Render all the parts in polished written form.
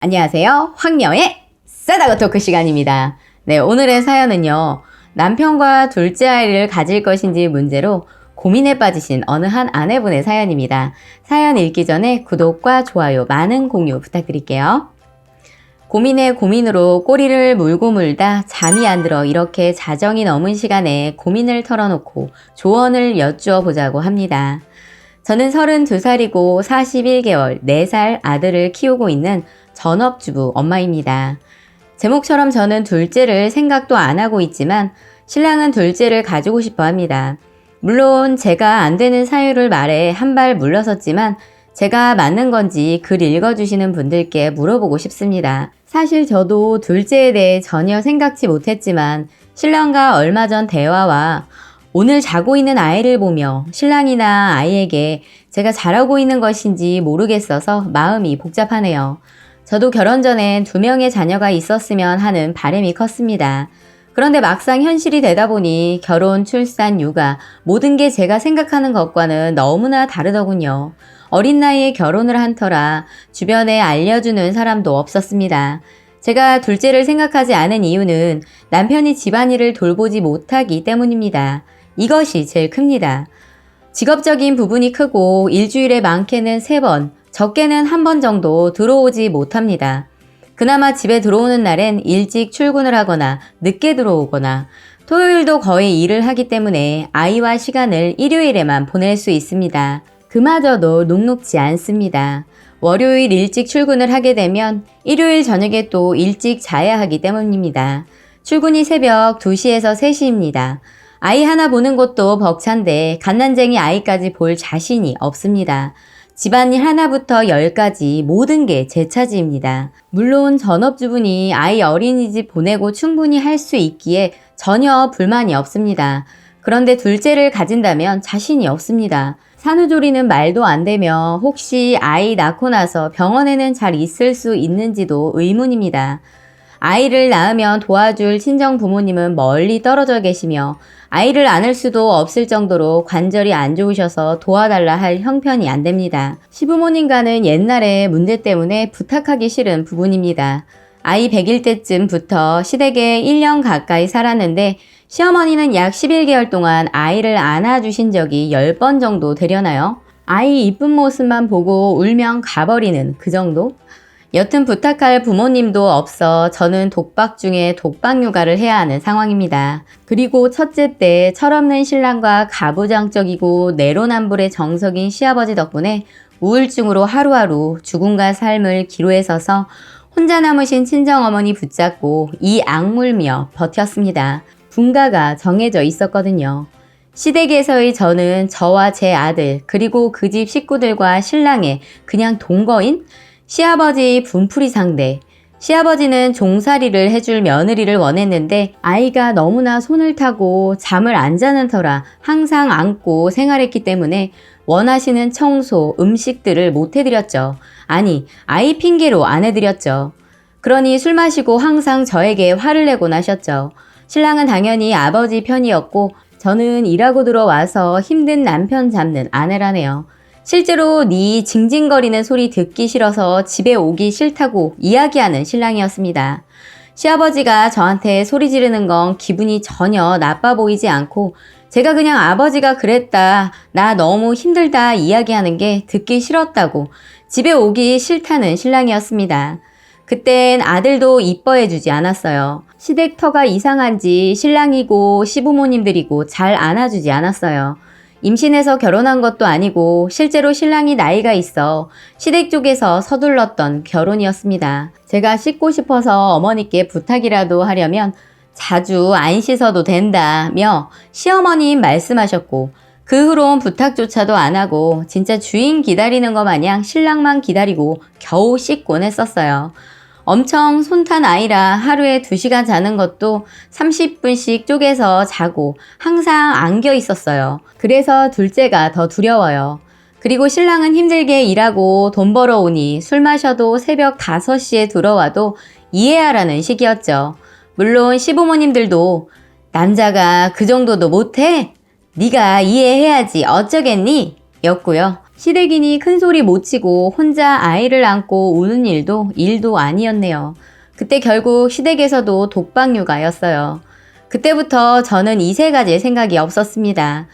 안녕하세요. 황녀의 싸다고 토크 시간입니다. 네, 오늘의 사연은요. 남편과 둘째 아이를 가질 것인지 문제로 고민에 빠지신 어느 한 아내분의 사연입니다. 사연 읽기 전에 구독과 좋아요, 많은 공유 부탁드릴게요. 고민에 고민으로 꼬리를 물고 물다 잠이 안 들어 이렇게 자정이 넘은 시간에 고민을 털어놓고 조언을 여쭈어 보자고 합니다. 저는 32살이고 41개월, 4살 아들을 키우고 있는 전업주부 엄마입니다. 제목처럼 저는 둘째를 생각도 안 하고 있지만 신랑은 둘째를 가지고 싶어 합니다. 물론 제가 안 되는 사유를 말해 한 발 물러섰지만 제가 맞는 건지 글 읽어주시는 분들께 물어보고 싶습니다. 사실 저도 둘째에 대해 전혀 생각지 못했지만 신랑과 얼마 전 대화와 오늘 자고 있는 아이를 보며 신랑이나 아이에게 제가 잘하고 있는 것인지 모르겠어서 마음이 복잡하네요. 저도 결혼 전엔 2명의 자녀가 있었으면 하는 바람이 컸습니다. 그런데 막상 현실이 되다 보니 결혼, 출산, 육아 모든 게 제가 생각하는 것과는 너무나 다르더군요. 어린 나이에 결혼을 한 터라 주변에 알려주는 사람도 없었습니다. 제가 둘째를 생각하지 않은 이유는 남편이 집안일을 돌보지 못하기 때문입니다. 이것이 제일 큽니다. 직업적인 부분이 크고 일주일에 많게는 3번, 적게는 1번 정도 들어오지 못합니다. 그나마 집에 들어오는 날엔 일찍 출근을 하거나 늦게 들어오거나 토요일도 거의 일을 하기 때문에 아이와 시간을 일요일에만 보낼 수 있습니다. 그마저도 녹록지 않습니다. 월요일 일찍 출근을 하게 되면 일요일 저녁에 또 일찍 자야 하기 때문입니다. 출근이 새벽 2시에서 3시입니다. 아이 하나 보는 것도 벅찬데 갓난쟁이 아이까지 볼 자신이 없습니다. 집안일 하나부터 10까지 모든 게 제 차지입니다. 물론 전업주부니 아이 어린이집 보내고 충분히 할 수 있기에 전혀 불만이 없습니다. 그런데 둘째를 가진다면 자신이 없습니다. 산후조리는 말도 안 되며 혹시 아이 낳고 나서 병원에는 잘 있을 수 있는지도 의문입니다. 아이를 낳으면 도와줄 친정 부모님은 멀리 떨어져 계시며 아이를 안을 수도 없을 정도로 관절이 안 좋으셔서 도와달라 할 형편이 안 됩니다. 시부모님과는 옛날에 문제 때문에 부탁하기 싫은 부분입니다. 아이 100일 때쯤부터 시댁에 1년 가까이 살았는데 시어머니는 약 11개월 동안 아이를 안아주신 적이 10번 정도 되려나요? 아이 이쁜 모습만 보고 울면 가버리는 그 정도? 여튼 부탁할 부모님도 없어 저는 독박 중에 독박 육아를 해야 하는 상황입니다. 그리고 첫째 때 철없는 신랑과 가부장적이고 내로남불의 정석인 시아버지 덕분에 우울증으로 하루하루 죽음과 삶을 기로에 서서 혼자 남으신 친정어머니 붙잡고 이 악물며 버텼습니다. 분가가 정해져 있었거든요. 시댁에서의 저는 저와 제 아들 그리고 그 집 식구들과 신랑의 그냥 동거인 시아버지 분풀이 상대. 시아버지는 종살이를 해줄 며느리를 원했는데 아이가 너무나 손을 타고 잠을 안 자는 터라 항상 안고 생활했기 때문에 원하시는 청소, 음식들을 못 해드렸죠. 아니, 아이 핑계로 안 해드렸죠. 그러니 술 마시고 항상 저에게 화를 내곤 하셨죠. 신랑은 당연히 아버지 편이었고 저는 일하고 들어와서 힘든 남편 잡는 아내라네요. 실제로 네 징징거리는 소리 듣기 싫어서 집에 오기 싫다고 이야기하는 신랑이었습니다. 시아버지가 저한테 소리 지르는 건 기분이 전혀 나빠 보이지 않고 제가 그냥 아버지가 그랬다, 나 너무 힘들다 이야기하는 게 듣기 싫었다고 집에 오기 싫다는 신랑이었습니다. 그땐 아들도 이뻐해주지 않았어요. 시댁터가 이상한지 신랑이고 시부모님들이고 잘 안아주지 않았어요. 임신해서 결혼한 것도 아니고 실제로 신랑이 나이가 있어 시댁 쪽에서 서둘렀던 결혼이었습니다. 제가 씻고 싶어서 어머니께 부탁이라도 하려면 자주 안 씻어도 된다며 시어머님 말씀하셨고 그 후론 부탁조차도 안 하고 진짜 주인 기다리는 것 마냥 신랑만 기다리고 겨우 씻곤 했었어요. 엄청 손탄 아이라 하루에 2시간 자는 것도 30분씩 쪼개서 자고 항상 안겨 있었어요. 그래서 둘째가 더 두려워요. 그리고 신랑은 힘들게 일하고 돈 벌어오니 술 마셔도 새벽 5시에 들어와도 이해하라는 식이었죠. 물론 시부모님들도 남자가 그 정도도 못해? 네가 이해해야지 어쩌겠니? 였고요. 시댁이니 큰 소리 못 치고 혼자 아이를 안고 우는 일도 아니었네요. 그때 결국 시댁에서도 독박육아였어요. 그때부터 저는 이세 가지의 생각이 없었습니다.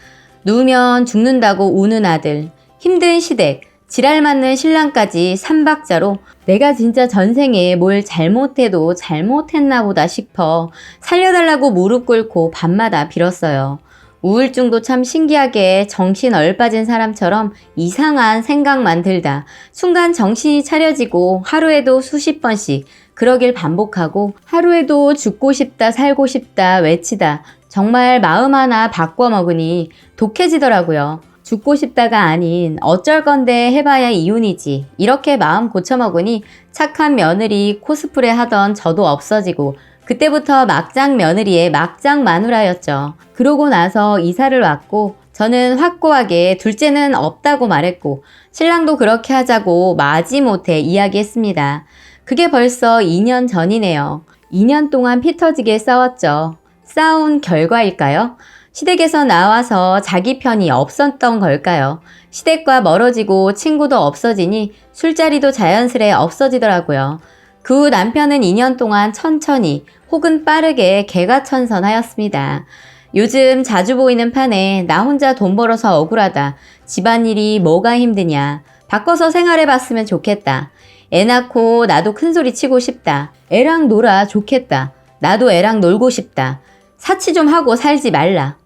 누우면 죽는다고 우는 아들, 힘든 시댁, 지랄 맞는 신랑까지 3박자로 내가 진짜 전생에 뭘 잘못해도 잘못했나 보다 싶어 살려달라고 무릎 꿇고 밤마다 빌었어요. 우울증도 참 신기하게 정신 얼빠진 사람처럼 이상한 생각만 들다 순간 정신이 차려지고 하루에도 수십 번씩 그러길 반복하고 하루에도 죽고 싶다 살고 싶다 외치다 정말 마음 하나 바꿔먹으니 독해지더라고요. 죽고 싶다가 아닌 어쩔 건데 해봐야 이혼이지 이렇게 마음 고쳐먹으니 착한 며느리 코스프레 하던 저도 없어지고 그때부터 막장 며느리의 막장 마누라였죠. 그러고 나서 이사를 왔고 저는 확고하게 둘째는 없다고 말했고 신랑도 그렇게 하자고 마지못해 이야기했습니다. 그게 벌써 2년 전이네요. 2년 동안 피 터지게 싸웠죠. 싸운 결과일까요? 시댁에서 나와서 자기 편이 없었던 걸까요? 시댁과 멀어지고 친구도 없어지니 술자리도 자연스레 없어지더라고요. 그 후 남편은 2년 동안 천천히 혹은 빠르게 개가천선하였습니다. 요즘 자주 보이는 판에 나 혼자 돈 벌어서 억울하다. 집안일이 뭐가 힘드냐. 바꿔서 생활해봤으면 좋겠다. 애 낳고 나도 큰소리 치고 싶다. 애랑 놀아 좋겠다. 나도 애랑 놀고 싶다. 사치 좀 하고 살지 말라.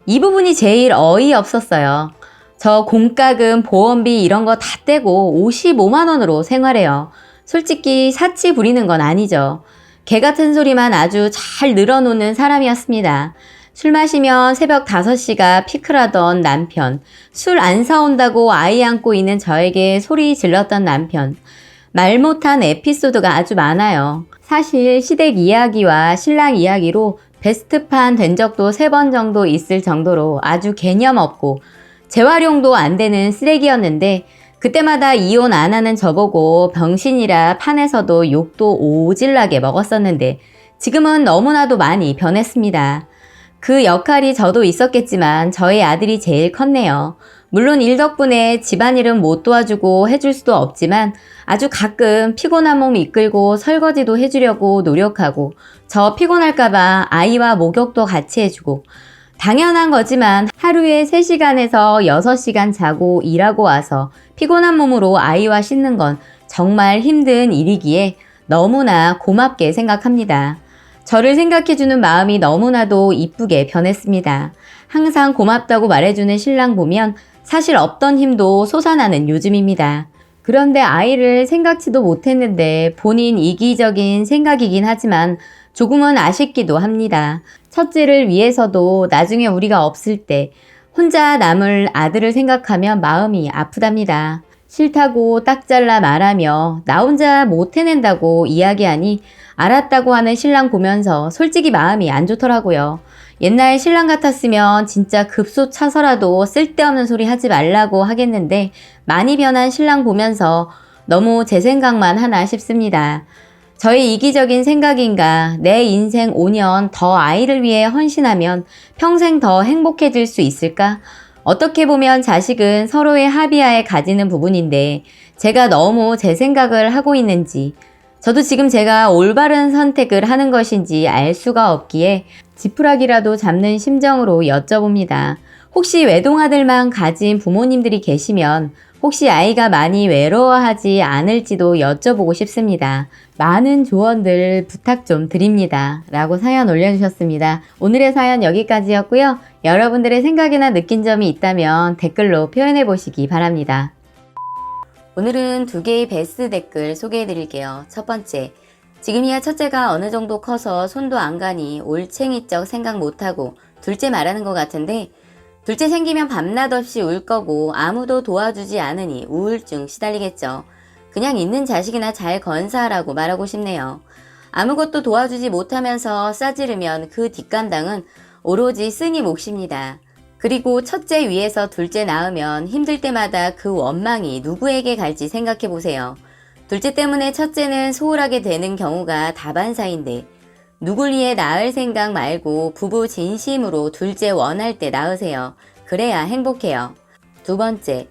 이 부분이 제일 어이없었어요. 저 공과금, 보험비 이런 거 다 떼고 55만 원으로 생활해요. 솔직히 사치 부리는 건 아니죠. 개 같은 소리만 아주 잘 늘어놓는 사람이었습니다. 술 마시면 새벽 5시가 피크라던 남편, 술 안 사온다고 아이 안고 있는 저에게 소리 질렀던 남편, 말 못한 에피소드가 아주 많아요. 사실 시댁 이야기와 신랑 이야기로 베스트판 된 적도 3번 정도 있을 정도로 아주 개념 없고 재활용도 안 되는 쓰레기였는데 그때마다 이혼 안 하는 저보고 병신이라 판에서도 욕도 오질나게 먹었었는데 지금은 너무나도 많이 변했습니다. 그 역할이 저도 있었겠지만 저희 아들이 제일 컸네요. 물론 일 덕분에 집안일은 못 도와주고 해줄 수도 없지만 아주 가끔 피곤한 몸 이끌고 설거지도 해주려고 노력하고 저 피곤할까봐 아이와 목욕도 같이 해주고 당연한 거지만 하루에 3시간에서 6시간 자고 일하고 와서 피곤한 몸으로 아이와 씻는 건 정말 힘든 일이기에 너무나 고맙게 생각합니다. 저를 생각해주는 마음이 너무나도 이쁘게 변했습니다. 항상 고맙다고 말해주는 신랑 보면 사실 없던 힘도 솟아나는 요즘입니다. 그런데 아이를 생각지도 못했는데 본인 이기적인 생각이긴 하지만 조금은 아쉽기도 합니다. 첫째를 위해서도 나중에 우리가 없을 때 혼자 남을 아들을 생각하면 마음이 아프답니다. 싫다고 딱 잘라 말하며 나 혼자 못 해낸다고 이야기하니 알았다고 하는 신랑 보면서 솔직히 마음이 안 좋더라고요. 옛날 신랑 같았으면 진짜 급소차서라도 쓸데없는 소리 하지 말라고 하겠는데 많이 변한 신랑 보면서 너무 제 생각만 하나 싶습니다. 저의 이기적인 생각인가 내 인생 5년 더 아이를 위해 헌신하면 평생 더 행복해질 수 있을까? 어떻게 보면 자식은 서로의 합의하에 가지는 부분인데 제가 너무 제 생각을 하고 있는지 저도 지금 제가 올바른 선택을 하는 것인지 알 수가 없기에 지푸라기라도 잡는 심정으로 여쭤봅니다. 혹시 외동아들만 가진 부모님들이 계시면 혹시 아이가 많이 외로워하지 않을지도 여쭤보고 싶습니다. 많은 조언들 부탁 좀 드립니다. 라고 사연 올려주셨습니다. 오늘의 사연 여기까지였고요. 여러분들의 생각이나 느낀 점이 있다면 댓글로 표현해 보시기 바랍니다. 오늘은 2개의 베스트 댓글 소개해 드릴게요. 첫 번째, 지금이야 첫째가 어느 정도 커서 손도 안 가니 올챙이적 생각 못하고 둘째 말하는 것 같은데 둘째 생기면 밤낮 없이 울 거고 아무도 도와주지 않으니 우울증 시달리겠죠. 그냥 있는 자식이나 잘 건사하라고 말하고 싶네요. 아무것도 도와주지 못하면서 싸지르면 그 뒷감당은 오로지 쓰니 몫입니다. 그리고 첫째 위에서 둘째 낳으면 힘들 때마다 그 원망이 누구에게 갈지 생각해 보세요. 둘째 때문에 첫째는 소홀하게 되는 경우가 다반사인데 누굴 위해 낳을 생각 말고 부부 진심으로 둘째 원할 때 낳으세요. 그래야 행복해요. 두 번째,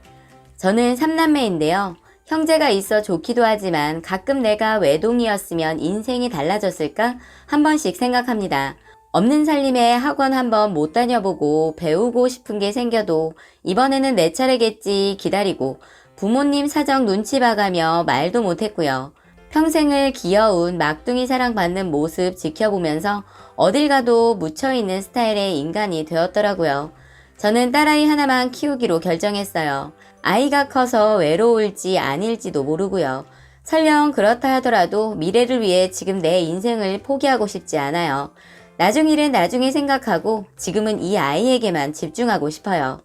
저는 3남매인데요. 형제가 있어 좋기도 하지만 가끔 내가 외동이었으면 인생이 달라졌을까? 한 번씩 생각합니다. 없는 살림에 학원 한번 못 다녀보고 배우고 싶은 게 생겨도 이번에는 내 차례겠지 기다리고 부모님 사정 눈치 봐가며 말도 못했고요. 평생을 귀여운 막둥이 사랑받는 모습 지켜보면서 어딜 가도 묻혀있는 스타일의 인간이 되었더라고요. 저는 딸아이 하나만 키우기로 결정했어요. 아이가 커서 외로울지 아닐지도 모르고요. 설령 그렇다 하더라도 미래를 위해 지금 내 인생을 포기하고 싶지 않아요. 나중 일은 나중에 생각하고 지금은 이 아이에게만 집중하고 싶어요.